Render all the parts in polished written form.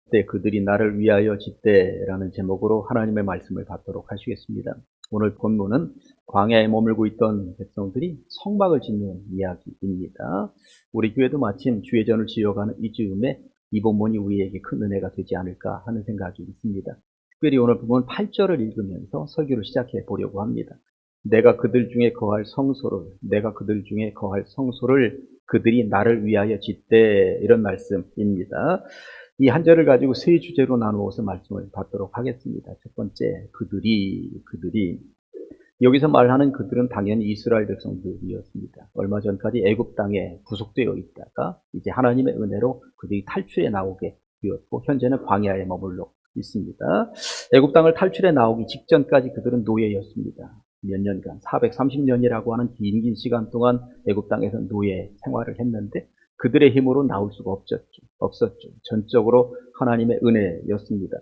때 그들이 나를 위하여 짓되라는 제목으로 하나님의 말씀을 받도록 하시겠습니다. 오늘 본문은 광야에 머물고 있던 백성들이 성막을 짓는 이야기입니다. 우리 교회도 마침 주의전을 지어가는 이 즈음에 이 본문이 우리에게 큰 은혜가 되지 않을까 하는 생각이 있습니다. 특별히 오늘 본문 8절을 읽으면서 설교를 시작해 보려고 합니다. 내가 그들 중에 거할 성소를 그들이 나를 위하여 짓되, 이런 말씀입니다. 이 한 절을 가지고 세 주제로 나누어서 말씀을 받도록 하겠습니다. 첫 번째, 그들이. 여기서 말하는 그들은 당연히 이스라엘 백성들이었습니다. 얼마 전까지 애굽 땅에 구속되어 있다가 이제 하나님의 은혜로 그들이 탈출해 나오게 되었고, 현재는 광야에 머물러 있습니다. 애굽 땅을 탈출해 나오기 직전까지 그들은 노예였습니다. 몇 년간, 430년이라고 하는 긴 시간 동안 애굽 땅에서 노예 생활을 했는데 그들의 힘으로 나올 수가 없었죠. 전적으로 하나님의 은혜였습니다.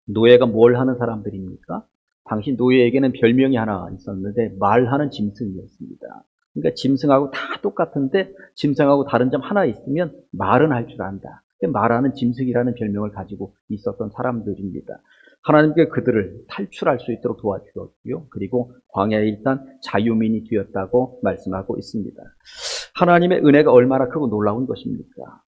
노예가 뭘 하는 사람들입니까? 당시 노예에게는 별명이 하나 있었는데 말하는 짐승이었습니다. 그러니까 짐승하고 다 똑같은데 짐승하고 다른 점 하나 있으면 말은 할 줄 안다. 말하는 짐승이라는 별명을 가지고 있었던 사람들입니다. 하나님께 그들을 탈출할 수 있도록 도와주었고요. 그리고 광야에 일단 자유민이 되었다고 말씀하고 있습니다. 하나님의 은혜가 얼마나 크고 놀라운 것입니까?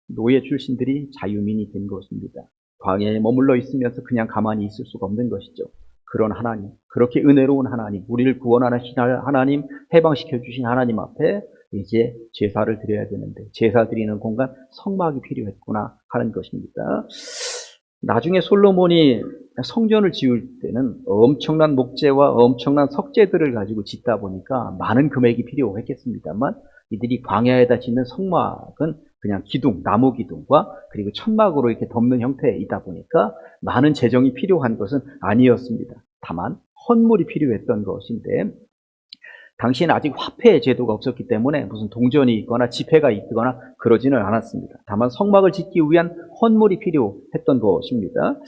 노예 출신들이 자유민이 된 것입니다. 광야에 머물러 있으면서 그냥 가만히 있을 수가 없는 것이죠. 그런 하나님, 그렇게 은혜로운 하나님, 우리를 구원하신 하나님, 해방시켜 주신 하나님 앞에 이제 제사를 드려야 되는데, 제사 드리는 공간, 성막이 필요했구나 하는 것입니다. 나중에 솔로몬이 성전을 지을 때는 엄청난 목재와 엄청난 석재들을 가지고 짓다 보니까 많은 금액이 필요했겠습니다만, 이들이 광야에다 짓는 성막은 그냥 기둥, 나무 기둥과 그리고 천막으로 이렇게 덮는 형태이다 보니까 많은 재정이 필요한 것은 아니었습니다. 다만 헌물이 필요했던 것인데, 당시에는 아직 화폐 제도가 없었기 때문에 무슨 동전이 있거나 지폐가 있거나 그러지는 않았습니다. 다만 성막을 짓기 위한 헌물이 필요했던 것입니다.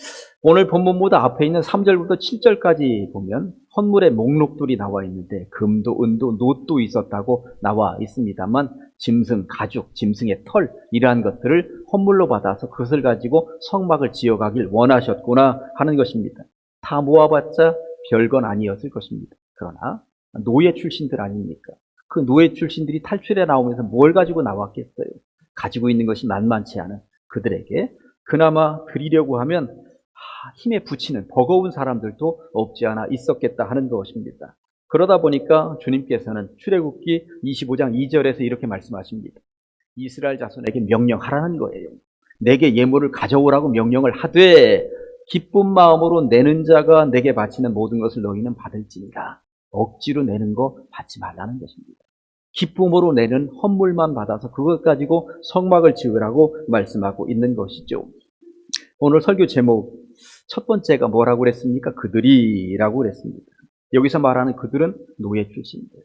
오늘 본문보다 앞에 있는 3절부터 7절까지 보면 헌물의 목록들이 나와 있는데 금도 은도 놋도 있었다고 나와 있습니다만, 짐승, 가죽, 짐승의 털, 이러한 것들을 헌물로 받아서 그것을 가지고 성막을 지어가길 원하셨구나 하는 것입니다. 다 모아봤자 별건 아니었을 것입니다. 그러나 노예 출신들 아닙니까? 그 노예 출신들이 탈출해 나오면서 뭘 가지고 나왔겠어요? 가지고 있는 것이 만만치 않은 그들에게 그나마 드리려고 하면 힘에 부치는 버거운 사람들도 없지 않아 있었겠다 하는 것입니다. 그러다 보니까 주님께서는 출애굽기 25장 2절에서 이렇게 말씀하십니다. 이스라엘 자손에게 명령하라는 거예요. 내게 예물을 가져오라고 명령을 하되 기쁜 마음으로 내는 자가 내게 바치는 모든 것을 너희는 받을지니라. 억지로 내는 거 받지 말라는 것입니다. 기쁨으로 내는 헌물만 받아서 그것 가지고 성막을 지으라고 말씀하고 있는 것이죠. 오늘 설교 제목 첫 번째가 뭐라고 그랬습니까? 그들이라고 그랬습니다. 여기서 말하는 그들은 노예 출신들,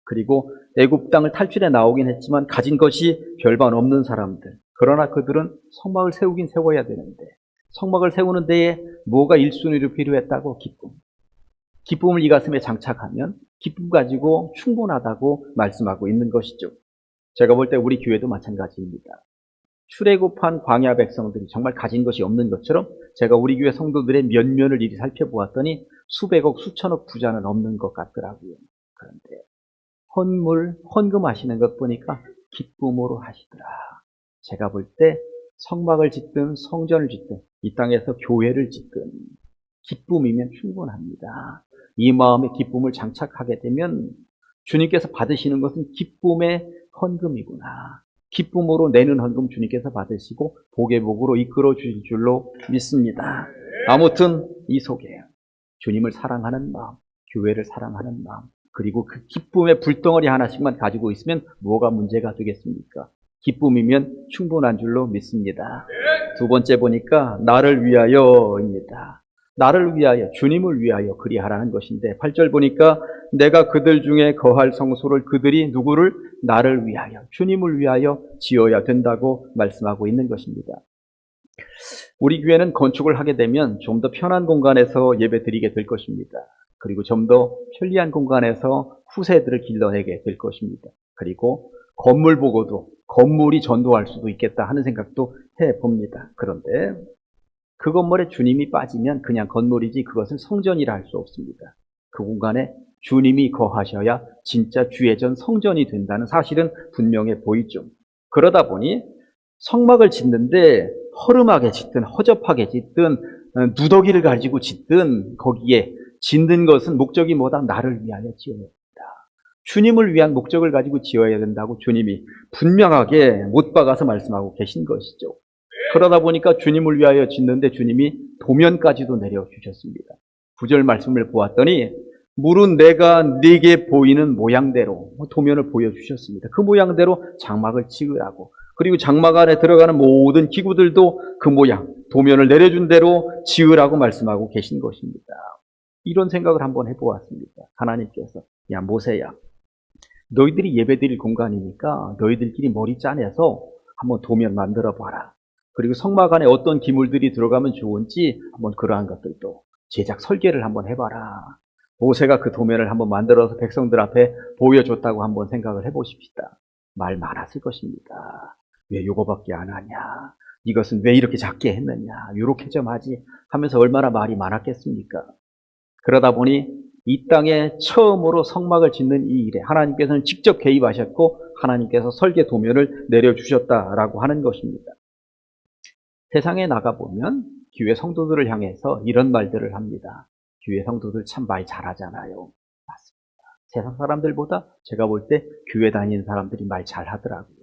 그리고 애굽 땅을 탈출해 나오긴 했지만 가진 것이 별반 없는 사람들. 그러나 그들은 성막을 세우긴 세워야 되는데, 성막을 세우는 데에 뭐가 1순위로 필요했다고? 기쁨. 기쁨을 이 가슴에 장착하면 기쁨 가지고 충분하다고 말씀하고 있는 것이죠. 제가 볼 때 우리 교회도 마찬가지입니다. 출애굽한 광야 백성들이 정말 가진 것이 없는 것처럼 제가 우리 교회 성도들의 면면을 이리 살펴보았더니 수백억, 수천억 부자는 없는 것 같더라고요. 그런데 헌금 하시는 것 보니까 기쁨으로 하시더라. 제가 볼 때 성막을 짓든 성전을 짓든 이 땅에서 교회를 짓든 기쁨이면 충분합니다. 이 마음에 기쁨을 장착하게 되면 주님께서 받으시는 것은 기쁨의 헌금이구나. 기쁨으로 내는 헌금 주님께서 받으시고 복의 복으로 이끌어 주실 줄로 믿습니다. 아무튼 이 속에 주님을 사랑하는 마음, 교회를 사랑하는 마음, 그리고 그 기쁨의 불덩어리 하나씩만 가지고 있으면 뭐가 문제가 되겠습니까? 기쁨이면 충분한 줄로 믿습니다. 두 번째 보니까 나를 위하여입니다. 나를 위하여, 주님을 위하여 그리하라는 것인데 8절 보니까 내가 그들 중에 거할 성소를 그들이 누구를? 나를 위하여, 주님을 위하여 지어야 된다고 말씀하고 있는 것입니다. 우리 교회는 건축을 하게 되면 좀 더 편한 공간에서 예배 드리게 될 것입니다. 그리고 좀 더 편리한 공간에서 후세들을 길러내게 될 것입니다. 그리고 건물 보고도 건물이 전도할 수도 있겠다 하는 생각도 해봅니다. 그런데 그 건물에 주님이 빠지면 그냥 건물이지 그것을 성전이라 할 수 없습니다. 그 공간에 주님이 거하셔야 진짜 주의 성전이 된다는 사실은 분명해 보이죠. 그러다 보니 성막을 짓는데 허름하게 짓든 허접하게 짓든 누더기를 가지고 짓든 거기에 짓는 것은 목적이 뭐다? 나를 위하여 지어야 된다. 주님을 위한 목적을 가지고 지어야 된다고 주님이 분명하게 못 박아서 말씀하고 계신 것이죠. 그러다 보니까 주님을 위하여 짓는데 주님이 도면까지도 내려주셨습니다. 9절 말씀을 보았더니 물은 내가 네게 보이는 모양대로 도면을 보여주셨습니다. 그 모양대로 장막을 지으라고. 그리고 장막 안에 들어가는 모든 기구들도 그 모양, 도면을 내려준 대로 지으라고 말씀하고 계신 것입니다. 이런 생각을 한번 해보았습니다. 하나님께서 야 모세야, 너희들이 예배드릴 공간이니까 너희들끼리 머리 짜내서 한번 도면 만들어 봐라. 그리고 성막 안에 어떤 기물들이 들어가면 좋은지 한번 그러한 것들도 제작 설계를 한번 해봐라. 모세가 그 도면을 한번 만들어서 백성들 앞에 보여줬다고 한번 생각을 해보십시다. 말 많았을 것입니다. 왜 요거밖에 안 하냐? 이것은 왜 이렇게 작게 했느냐? 요렇게 좀 하지 하면서 얼마나 말이 많았겠습니까? 그러다 보니 이 땅에 처음으로 성막을 짓는 이 일에 하나님께서는 직접 개입하셨고 하나님께서 설계 도면을 내려주셨다라고 하는 것입니다. 세상에 나가보면 교회 성도들을 향해서 이런 말들을 합니다. 교회 성도들 참 말 잘하잖아요. 맞습니다. 세상 사람들보다 제가 볼 때 교회 다니는 사람들이 말 잘하더라고요.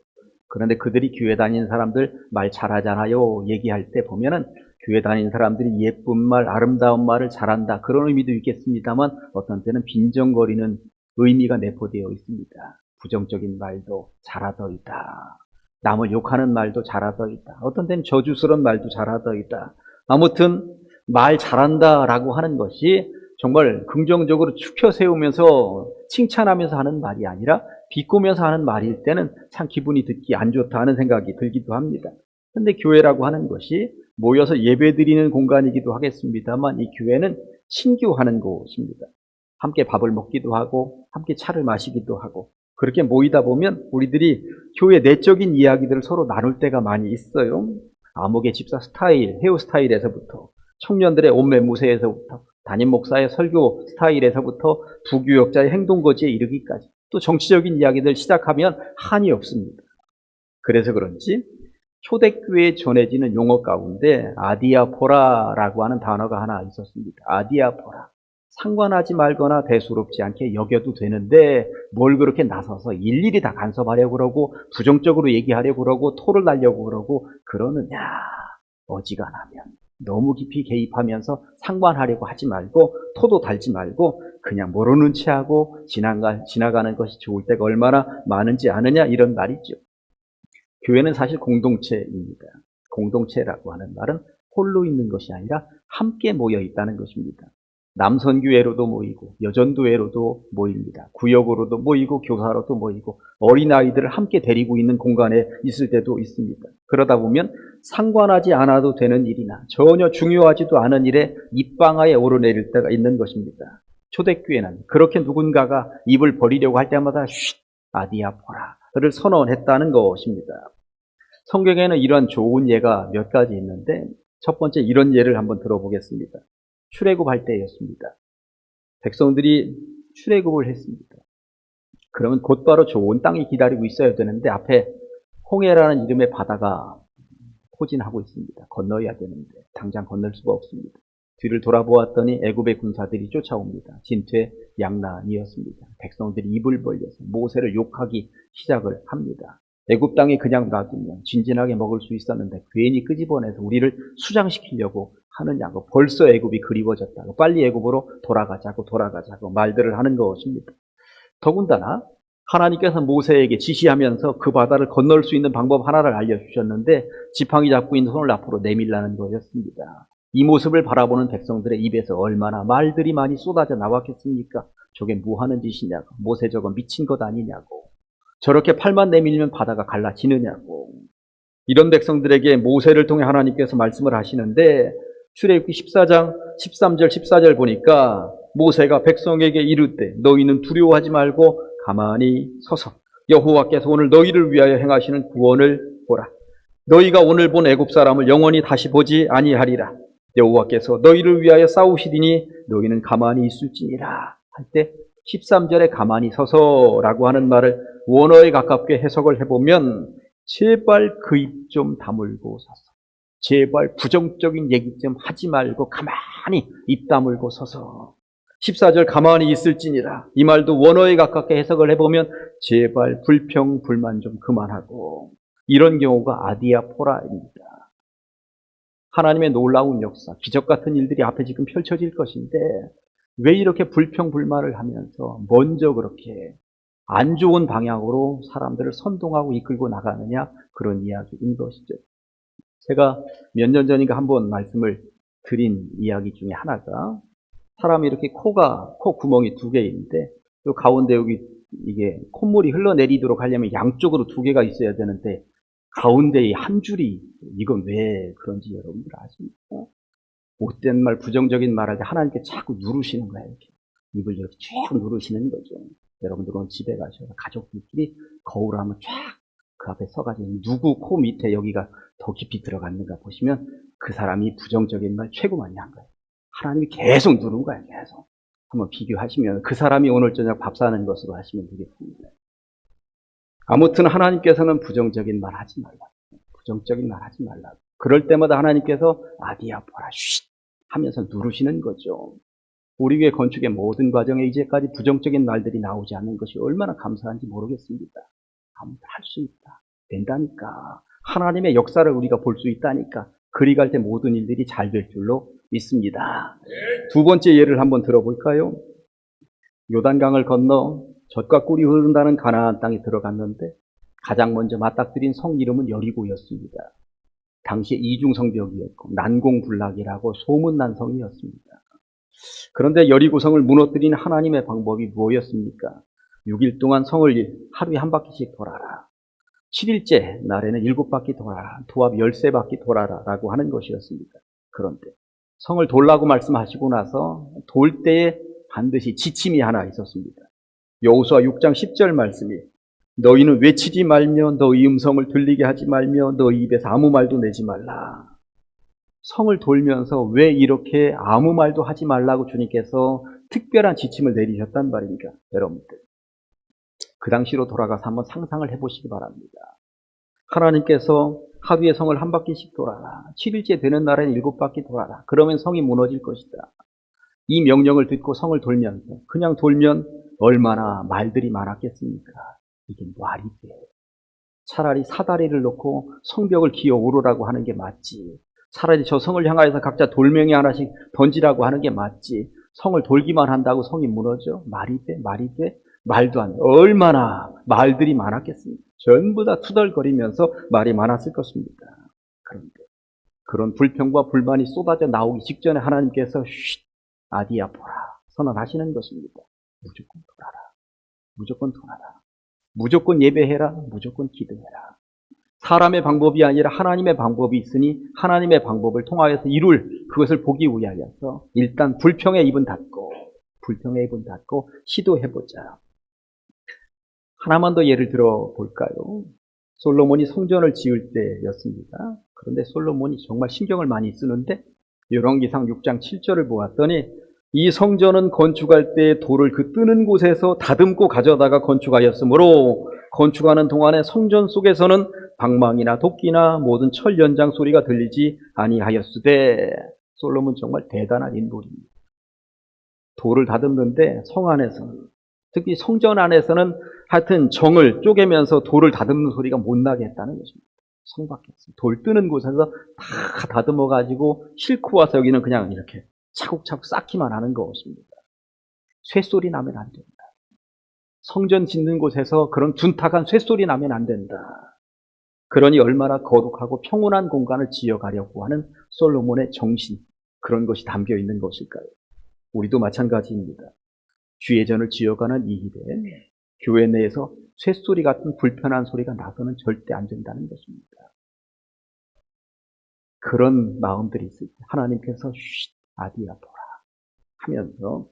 그런데 그들이 교회 다니는 사람들 말 잘하잖아요 얘기할 때 보면은 교회 다니는 사람들이 예쁜 말, 아름다운 말을 잘한다 그런 의미도 있겠습니다만 어떤 때는 빈정거리는 의미가 내포되어 있습니다. 부정적인 말도 잘하더이다. 남을 욕하는 말도 잘하더이다. 어떤 때는 저주스러운 말도 잘하더이다. 아무튼 말 잘한다라고 하는 것이 정말 긍정적으로 축혀 세우면서 칭찬하면서 하는 말이 아니라 비꼬면서 하는 말일 때는 참 기분이 듣기 안 좋다 하는 생각이 들기도 합니다. 그런데 교회라고 하는 것이 모여서 예배드리는 공간이기도 하겠습니다만 이 교회는 친교하는 곳입니다. 함께 밥을 먹기도 하고 함께 차를 마시기도 하고 그렇게 모이다 보면 우리들이 교회 내적인 이야기들을 서로 나눌 때가 많이 있어요. 아목의 집사 스타일, 헤어스타일에서부터 청년들의 옷매 무새에서부터 담임 목사의 설교 스타일에서부터 부교역자의 행동거지에 이르기까지 또 정치적인 이야기들 시작하면 한이 없습니다. 그래서 그런지 초대교회에 전해지는 용어 가운데 아디아포라라고 하는 단어가 하나 있었습니다. 아디아포라. 상관하지 말거나 대수롭지 않게 여겨도 되는데 뭘 그렇게 나서서 일일이 다 간섭하려고 그러고 부정적으로 얘기하려고 그러고 토를 날려고 그러고 그러느냐. 어지간하면 너무 깊이 개입하면서 상관하려고 하지 말고 토도 달지 말고 그냥 모르는 체하고 지나가는 것이 좋을 때가 얼마나 많은지 아느냐 이런 말이죠. 교회는 사실 공동체입니다. 공동체라고 하는 말은 홀로 있는 것이 아니라 함께 모여 있다는 것입니다. 남선교회로도 모이고 여전도회로도 모입니다. 구역으로도 모이고 교사로도 모이고 어린아이들을 함께 데리고 있는 공간에 있을 때도 있습니다. 그러다 보면 상관하지 않아도 되는 일이나 전혀 중요하지도 않은 일에 입방아에 오르내릴 때가 있는 것입니다. 초대교회는 그렇게 누군가가 입을 벌리려고 할 때마다 쉿 아디아포라를 선언했다는 것입니다. 성경에는 이런 좋은 예가 몇 가지 있는데 첫 번째 이런 예를 한번 들어보겠습니다. 출애굽할 때였습니다. 백성들이 출애굽을 했습니다. 그러면 곧바로 좋은 땅이 기다리고 있어야 되는데 앞에 홍해라는 이름의 바다가 포진하고 있습니다. 건너야 되는데 당장 건널 수가 없습니다. 뒤를 돌아보았더니 애굽의 군사들이 쫓아옵니다. 진퇴양난이었습니다. 백성들이 입을 벌려서 모세를 욕하기 시작을 합니다. 애굽 땅에 그냥 놔두면 진진하게 먹을 수 있었는데 괜히 끄집어내서 우리를 수장시키려고 하느냐고 벌써 애굽이 그리워졌다고 빨리 애굽으로 돌아가자고 말들을 하는 것입니다. 더군다나 하나님께서 모세에게 지시하면서 그 바다를 건널 수 있는 방법 하나를 알려주셨는데 지팡이 잡고 있는 손을 앞으로 내밀라는 거였습니다. 이 모습을 바라보는 백성들의 입에서 얼마나 말들이 많이 쏟아져 나왔겠습니까? 저게 뭐 하는 짓이냐고, 모세 저거 미친 것 아니냐고, 저렇게 팔만 내밀면 바다가 갈라지느냐고. 이런 백성들에게 모세를 통해 하나님께서 말씀을 하시는데 출애굽기 14장 13절 14절 보니까 모세가 백성에게 이르되 너희는 두려워하지 말고 가만히 서서 여호와께서 오늘 너희를 위하여 행하시는 구원을 보라. 너희가 오늘 본 애굽 사람을 영원히 다시 보지 아니하리라. 여호와께서 너희를 위하여 싸우시리니 너희는 가만히 있을지니라 할 때 13절에 가만히 서서라고 하는 말을 원어에 가깝게 해석을 해보면 제발 그 입 좀 다물고 서서, 제발 부정적인 얘기 좀 하지 말고 가만히 입 다물고 서서, 14절 가만히 있을지니라 이 말도 원어에 가깝게 해석을 해보면 제발 불평 불만 좀 그만하고, 이런 경우가 아디아포라입니다. 하나님의 놀라운 역사, 기적 같은 일들이 앞에 지금 펼쳐질 것인데 왜 이렇게 불평불만을 하면서 먼저 그렇게 안 좋은 방향으로 사람들을 선동하고 이끌고 나가느냐, 그런 이야기인 것이죠. 제가 몇 년 전인가 한번 말씀을 드린 이야기 중에 하나가, 사람이 이렇게 코 구멍이 두 개인데 또 가운데 여기 이게 콧물이 흘러내리도록 하려면 양쪽으로 두 개가 있어야 되는데 가운데에 한 줄이, 이건 왜 그런지 여러분들 아십니까? 못된 말, 부정적인 말 할 때 하나님께 자꾸 누르시는 거예요. 이렇게 입을 이렇게 쭉 누르시는 거죠. 여러분들은 집에 가셔서 가족들끼리 거울 한번 쫙 그 앞에 서가지고 누구 코 밑에 여기가 더 깊이 들어갔는가 보시면 그 사람이 부정적인 말 최고 많이 한 거예요. 하나님이 계속 누른 거예요. 계속. 한번 비교하시면 그 사람이 오늘 저녁 밥 사는 것으로 하시면 되겠습니다. 아무튼 하나님께서는 부정적인 말 하지 말라고, 부정적인 말 하지 말라고. 그럴 때마다 하나님께서 아디아포라 쉿 하면서 누르시는 거죠. 우리 교회 건축의 모든 과정에 이제까지 부정적인 말들이 나오지 않는 것이 얼마나 감사한지 모르겠습니다. 아무튼 할 수 있다, 된다니까. 하나님의 역사를 우리가 볼 수 있다니까. 그리 갈 때 모든 일들이 잘 될 줄로 믿습니다. 두 번째 예를 한번 들어볼까요? 요단강을 건너 젖과 꿀이 흐른다는 가나안 땅에 들어갔는데 가장 먼저 맞닥뜨린 성 이름은 여리고였습니다. 당시에 이중성벽이었고 난공불락이라고 소문난 성이었습니다. 그런데 여리고성을 무너뜨린 하나님의 방법이 뭐였습니까? 6일 동안 성을 하루에 한 바퀴씩 돌아라. 7일째 날에는 7바퀴 돌아라. 도합 13바퀴 돌아라 라고 하는 것이었습니다. 그런데 성을 돌라고 말씀하시고 나서 돌 때에 반드시 지침이 하나 있었습니다. 여호수아 6장 10절 말씀이, 너희는 외치지 말며 너희 음성을 들리게 하지 말며 너희 입에서 아무 말도 내지 말라. 성을 돌면서 왜 이렇게 아무 말도 하지 말라고 주님께서 특별한 지침을 내리셨단 말입니까? 여러분들, 그 당시로 돌아가서 한번 상상을 해보시기 바랍니다. 하나님께서 하루에 성을 한 바퀴씩 돌아라. 7일째 되는 날엔 7바퀴 돌아라. 그러면 성이 무너질 것이다. 이 명령을 듣고 성을 돌면서, 그냥 돌면 얼마나 말들이 많았겠습니까? 이게 말이 돼. 차라리 사다리를 놓고 성벽을 기어 오르라고 하는 게 맞지. 차라리 저 성을 향하여서 각자 돌멩이 하나씩 던지라고 하는 게 맞지. 성을 돌기만 한다고 성이 무너져? 말이 돼? 말이 돼? 말도 안 돼. 얼마나 말들이 많았겠습니까? 전부 다 투덜거리면서 말이 많았을 것입니다. 그런데 그런 불평과 불만이 쏟아져 나오기 직전에 하나님께서 쉿, 아디아포라 선언하시는 것입니다. 무조건 돌아라. 무조건 돌아라. 무조건 예배해라. 무조건 기도해라. 사람의 방법이 아니라 하나님의 방법이 있으니 하나님의 방법을 통하여서 이룰 그것을 보기 위하여서 일단 불평의 입은 닫고, 불평의 입은 닫고 시도해보자. 하나만 더 예를 들어볼까요? 솔로몬이 성전을 지을 때였습니다. 그런데 솔로몬이 정말 신경을 많이 쓰는데 열왕기상 6장 7절을 보았더니, 이 성전은 건축할 때 돌을 그 뜨는 곳에서 다듬고 가져다가 건축하였으므로 건축하는 동안에 성전 속에서는 방망이나 도끼나 모든 철 연장 소리가 들리지 아니하였으되. 솔로몬 정말 대단한 인물입니다. 돌을 다듬는데 성 안에서는, 특히 성전 안에서는 하여튼 정을 쪼개면서 돌을 다듬는 소리가 못 나게 했다는 것입니다. 성 밖에서 돌 뜨는 곳에서 다 다듬어 가지고 싣고 와서 여기는 그냥 이렇게 차곡차곡 쌓기만 하는 것입니다. 쇠소리 나면 안 된다. 성전 짓는 곳에서 그런 둔탁한 쇠소리 나면 안 된다. 그러니 얼마나 거룩하고 평온한 공간을 지어가려고 하는 솔로몬의 정신, 그런 것이 담겨 있는 것일까요? 우리도 마찬가지입니다. 주의 전을 지어가는 이 길에 교회 내에서 쇠소리 같은 불편한 소리가 나서는 절대 안 된다는 것입니다. 그런 마음들이 있을 때 하나님께서 쉿, 아디아포라 하면서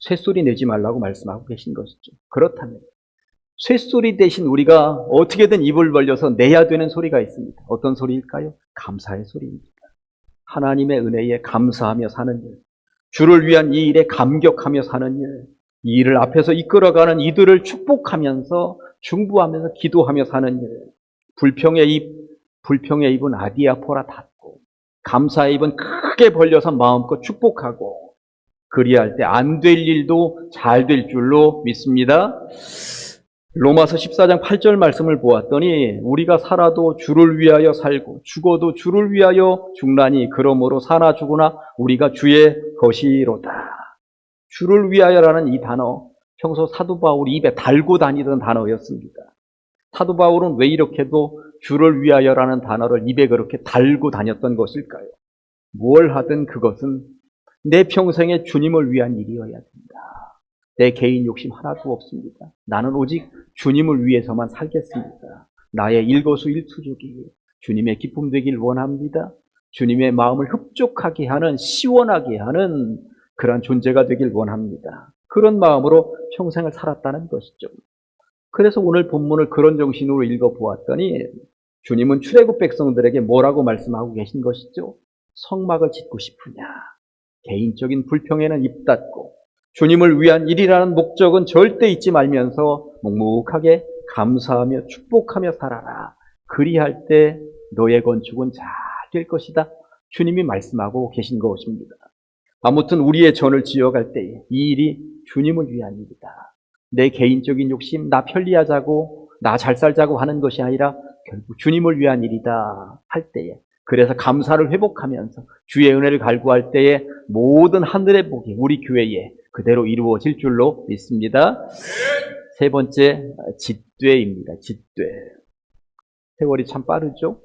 쇠소리 내지 말라고 말씀하고 계신 것이죠. 그렇다면 쇠소리 대신 우리가 어떻게든 입을 벌려서 내야 되는 소리가 있습니다. 어떤 소리일까요? 감사의 소리입니다. 하나님의 은혜에 감사하며 사는 일, 주를 위한 이 일에 감격하며 사는 일, 이 일을 앞에서 이끌어가는 이들을 축복하면서 중부하면서 기도하며 사는 일, 불평의 입은 아디아포라 닫고 감사의 입은 크게 벌려서 마음껏 축복하고 그리할 때 안 될 일도 잘 될 줄로 믿습니다. 로마서 14장 8절 말씀을 보았더니 우리가 살아도 주를 위하여 살고 죽어도 주를 위하여 죽나니 그러므로 사나 죽으나 우리가 주의 것이로다. 주를 위하여라는 이 단어 평소 사도 바울이 입에 달고 다니던 단어였습니다. 사도 바울은 왜 이렇게도 주를 위하여라는 단어를 입에 그렇게 달고 다녔던 것일까요? 뭘 하든 그것은 내 평생에 주님을 위한 일이어야 된다. 내 개인 욕심 하나도 없습니다. 나는 오직 주님을 위해서만 살겠습니다. 나의 일거수일투족이 주님의 기쁨 되길 원합니다. 주님의 마음을 흡족하게 하는, 시원하게 하는 그런 존재가 되길 원합니다. 그런 마음으로 평생을 살았다는 것이죠. 그래서 오늘 본문을 그런 정신으로 읽어보았더니 주님은 출애굽 백성들에게 뭐라고 말씀하고 계신 것이죠? 성막을 짓고 싶으냐? 개인적인 불평에는 입 닫고 주님을 위한 일이라는 목적은 절대 잊지 말면서 묵묵하게 감사하며 축복하며 살아라. 그리할 때 너의 건축은 잘 될 것이다. 주님이 말씀하고 계신 것입니다. 아무튼 우리의 전을 지어갈 때에 이 일이 주님을 위한 일이다. 내 개인적인 욕심, 나 편리하자고, 나 잘 살자고 하는 것이 아니라 결국 주님을 위한 일이다 할 때에, 그래서 감사를 회복하면서 주의 은혜를 갈구할 때에 모든 하늘의 복이 우리 교회에 그대로 이루어질 줄로 믿습니다. 세 번째, 짓되입니다. 짓되. 세월이 참 빠르죠?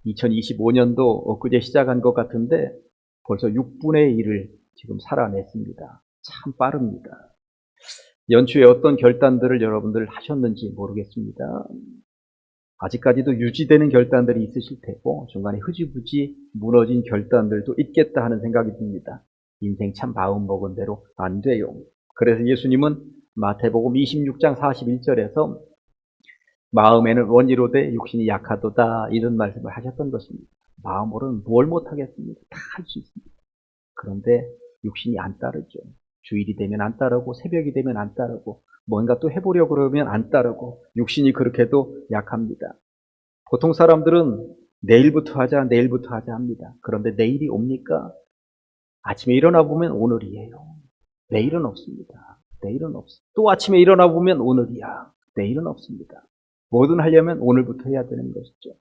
2025년도 엊그제 시작한 것 같은데 벌써 6분의 1을 지금 살아냈습니다. 참 빠릅니다. 연초에 어떤 결단들을 여러분들 하셨는지 모르겠습니다. 아직까지도 유지되는 결단들이 있으실 테고 중간에 흐지부지 무너진 결단들도 있겠다 하는 생각이 듭니다. 인생 참 마음먹은 대로 안 돼요. 그래서 예수님은 마태복음 26장 41절에서 마음에는 원이로되 육신이 약하도다 이런 말씀을 하셨던 것입니다. 마음으로는 뭘 못하겠습니까? 다 할 수 있습니다. 그런데 육신이 안 따르죠. 주일이 되면 안 따르고 새벽이 되면 안 따르고 뭔가 또 해보려고 그러면 안 따르고 육신이 그렇게도 약합니다. 보통 사람들은 내일부터 하자 합니다. 그런데 내일이 옵니까? 아침에 일어나 보면 오늘이에요. 내일은 없습니다. 내일은 없어. 또 아침에 일어나 보면 오늘이야. 내일은 없습니다. 뭐든 하려면 오늘부터 해야 되는 것이죠.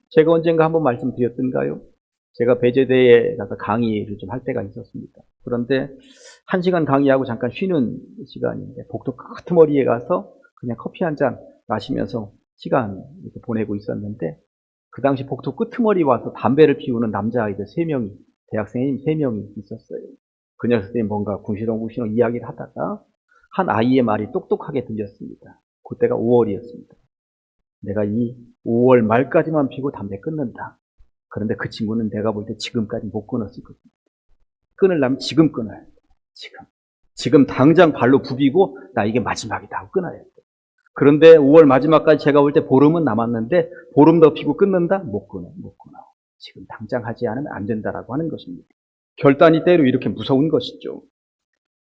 제가 언젠가 한번 말씀드렸던가요? 제가 배제대에 가서 강의를 좀 할 때가 있었습니다. 그런데 1시간 강의하고 잠깐 쉬는 시간인데 복도 끄트머리에 가서 그냥 커피 한 잔 마시면서 시간 이렇게 보내고 있었는데 그 당시 복도 끄트머리 와서 담배를 피우는 남자아이들 3명이, 대학생인 3명이 있었어요. 그 녀석들이 뭔가 궁시렁궁시렁 이야기를 하다가 한 아이의 말이 똑똑하게 들렸습니다. 그때가 5월이었습니다. 내가 이 5월 말까지만 피고 담배 끊는다. 그런데 그 친구는 내가 볼 때 지금까지 못 끊었을 겁니다. 끊으려면 지금 끊어야 돼. 지금 당장 발로 부비고 나 이게 마지막이다 하고 끊어야 돼. 그런데 5월 마지막까지 제가 볼 때 보름은 남았는데 보름 더 피고 끊는다? 못 끊어. 지금 당장 하지 않으면 안 된다라고 하는 것입니다. 결단이 때로 이렇게 무서운 것이죠.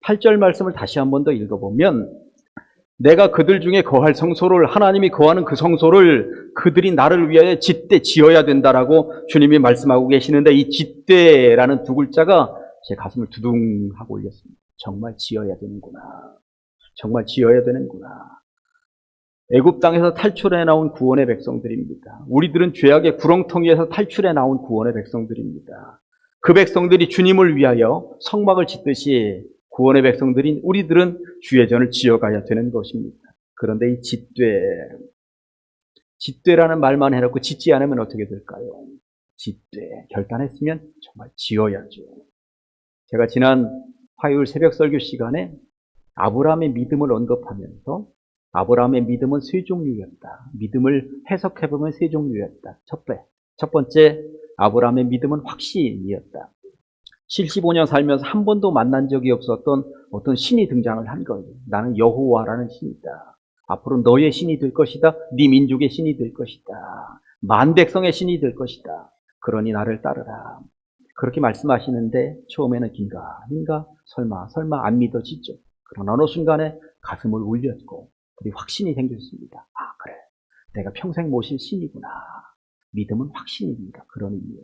8절 말씀을 다시 한 번 더 읽어보면 내가 그들 중에 거할 성소를, 하나님이 거하는 그 성소를 그들이 나를 위하여 짓되 지어야 된다라고 주님이 말씀하고 계시는데 이 짓되라는 두 글자가 제 가슴을 두둥하고 올렸습니다. 정말 지어야 되는구나. 정말 지어야 되는구나. 애굽 땅에서 탈출해 나온 구원의 백성들입니다. 우리들은 죄악의 구렁텅이에서 탈출해 나온 구원의 백성들입니다. 그 백성들이 주님을 위하여 성막을 짓듯이 구원의 백성들인 우리들은 주의 전을 지어가야 되는 것입니다. 그런데 이 짓되라는 말만 해놓고 짓지 않으면 어떻게 될까요? 짓되, 결단했으면 정말 지어야죠. 제가 지난 화요일 새벽 설교 시간에 아브라함의 믿음을 언급하면서 아브라함의 믿음은 세 종류였다. 믿음을 해석해보면 세 종류였다. 첫 번째, 아브라함의 믿음은 확신이었다. 75년 살면서 한 번도 만난 적이 없었던 어떤 신이 등장을 한 거예요. 나는 여호와라는 신이다. 앞으로 너의 신이 될 것이다. 네 민족의 신이 될 것이다. 만 백성의 신이 될 것이다. 그러니 나를 따르라. 그렇게 말씀하시는데 처음에는 긴가 설마 안 믿어지죠. 그러나 어느 순간에 가슴을 울렸고 그리고 확신이 생겼습니다. 아, 그래, 내가 평생 모실 신이구나. 믿음은 확신입니다. 그런 의미예요.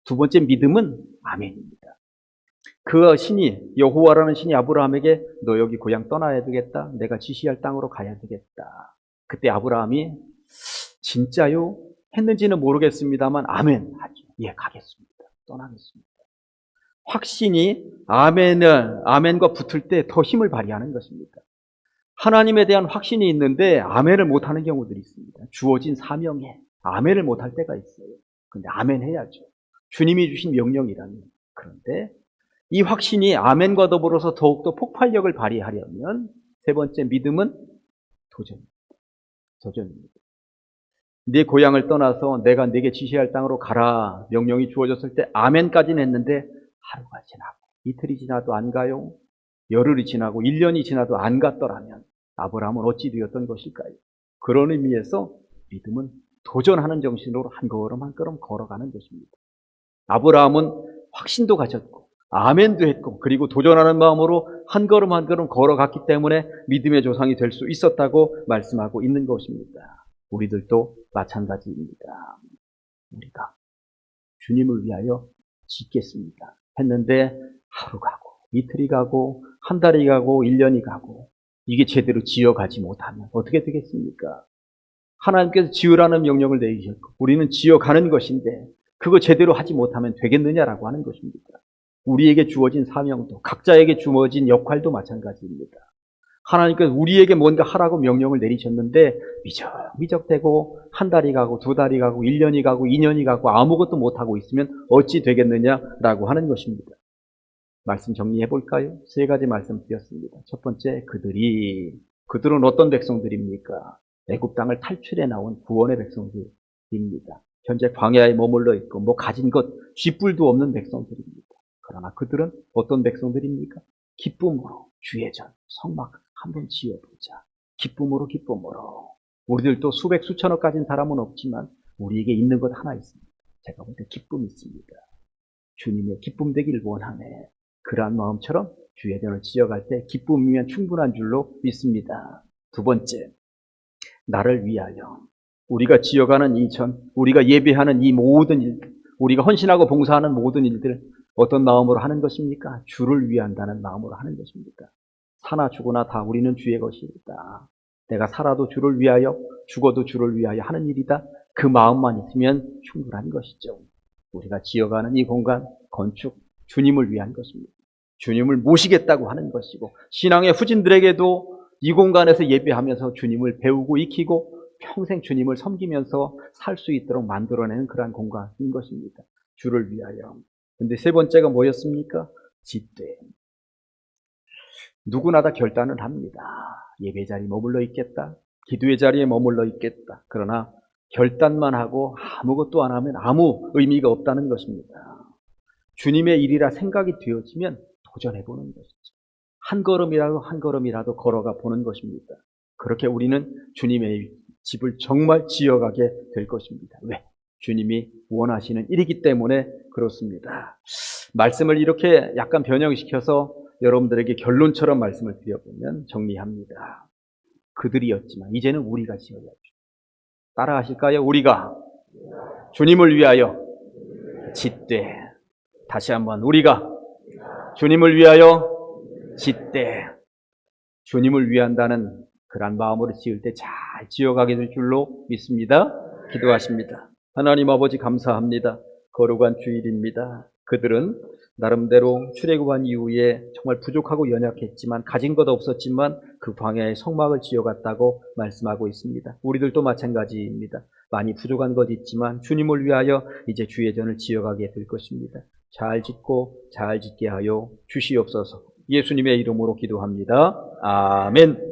두 번째 믿음은 아멘입니다. 그 신이, 여호와라는 신이 아브라함에게 너 여기 고향 떠나야 되겠다. 내가 지시할 땅으로 가야 되겠다. 그때 아브라함이 진짜요? 했는지는 모르겠습니다만 아멘 하죠. 예, 가겠습니다. 떠나겠습니다. 확신이 아멘과 붙을 때 더 힘을 발휘하는 것입니다. 하나님에 대한 확신이 있는데 아멘을 못하는 경우들이 있습니다. 주어진 사명에 아멘을 못할 때가 있어요. 근데 아멘 해야죠. 주님이 주신 명령이라면. 그런데 이 확신이 아멘과 더불어서 더욱더 폭발력을 발휘하려면 세 번째 믿음은 도전입니다. 네 고향을 떠나서 내가 네게 지시할 땅으로 가라 명령이 주어졌을 때 아멘까지는 했는데 하루가 지나고 이틀이 지나도 안 가요. 열흘이 지나고 1년이 지나도 안 갔더라면 아브라함은 어찌 되었던 것일까요? 그런 의미에서 믿음은 도전하는 정신으로 한 걸음 한 걸음 걸어가는 것입니다. 아브라함은 확신도 가졌고 아멘도 했고 그리고 도전하는 마음으로 한 걸음 한 걸음 걸어갔기 때문에 믿음의 조상이 될 수 있었다고 말씀하고 있는 것입니다. 우리들도 마찬가지입니다. 우리가 주님을 위하여 짓겠습니다 했는데 하루 가고 이틀이 가고 한 달이 가고 1년이 가고 이게 제대로 지어가지 못하면 어떻게 되겠습니까? 하나님께서 지으라는 명령을 내리셨고 우리는 지어가는 것인데 그거 제대로 하지 못하면 되겠느냐라고 하는 것입니다. 우리에게 주어진 사명도 각자에게 주어진 역할도 마찬가지입니다. 하나님께서 우리에게 뭔가 하라고 명령을 내리셨는데 미적미적되고 한 달이 가고 두 달이 가고 1년이 가고 2년이 가고 아무것도 못하고 있으면 어찌 되겠느냐라고 하는 것입니다. 말씀 정리해 볼까요? 세 가지 말씀 드렸습니다. 첫 번째, 그들은 어떤 백성들입니까? 애굽 땅을 탈출해 나온 구원의 백성들입니다. 현재 광야에 머물러 있고 가진 것 쥐뿔도 없는 백성들입니다. 그러나 그들은 어떤 백성들입니까? 기쁨으로 주의 전 성막 한번 지어보자. 기쁨으로 우리들도 수백 수천억 가진 사람은 없지만 우리에게 있는 것 하나 있습니다. 제가 볼 때 기쁨이 있습니다. 주님의 기쁨 되기를 원하네. 그러한 마음처럼 주의 전을 지어갈 때 기쁨이면 충분한 줄로 믿습니다. 두 번째, 나를 위하여 우리가 지어가는 이 전, 우리가 예배하는 이 모든 일들, 우리가 헌신하고 봉사하는 모든 일들 어떤 마음으로 하는 것입니까? 주를 위한다는 마음으로 하는 것입니다. 사나 죽으나 다 우리는 주의 것이다. 내가 살아도 주를 위하여 죽어도 주를 위하여 하는 일이다. 그 마음만 있으면 충분한 것이죠. 우리가 지어가는 이 공간, 건축, 주님을 위한 것입니다. 주님을 모시겠다고 하는 것이고 신앙의 후진들에게도 이 공간에서 예배하면서 주님을 배우고 익히고 평생 주님을 섬기면서 살 수 있도록 만들어내는 그러한 공간인 것입니다. 주를 위하여. 근데 세 번째가 뭐였습니까? 짓되. 누구나 다 결단을 합니다. 예배 자리에 머물러 있겠다. 기도의 자리에 머물러 있겠다. 그러나 결단만 하고 아무것도 안 하면 아무 의미가 없다는 것입니다. 주님의 일이라 생각이 되어지면 도전해보는 것이죠. 한 걸음이라도 걸어가 보는 것입니다. 그렇게 우리는 주님의 집을 정말 지어가게 될 것입니다. 왜? 주님이 원하시는 일이기 때문에 그렇습니다. 말씀을 이렇게 약간 변형시켜서 여러분들에게 결론처럼 말씀을 드려보면 정리합니다. 그들이었지만 이제는 우리가 지어야죠. 따라 하실까요? 우리가 주님을 위하여 짓되. 다시 한번 우리가 주님을 위하여 짓되. 주님을 위한다는 그런 마음으로 지을 때 잘 지어가게 될 줄로 믿습니다. 기도하십니다. 하나님 아버지 감사합니다. 거룩한 주일입니다. 그들은 나름대로 출애굽한 이후에 정말 부족하고 연약했지만 가진 것 없었지만 그 광야에 성막을 지어갔다고 말씀하고 있습니다. 우리들도 마찬가지입니다. 많이 부족한 것 있지만 주님을 위하여 이제 주의 전을 지어가게 될 것입니다. 잘 짓고 잘 짓게 하여 주시옵소서. 예수님의 이름으로 기도합니다. 아멘.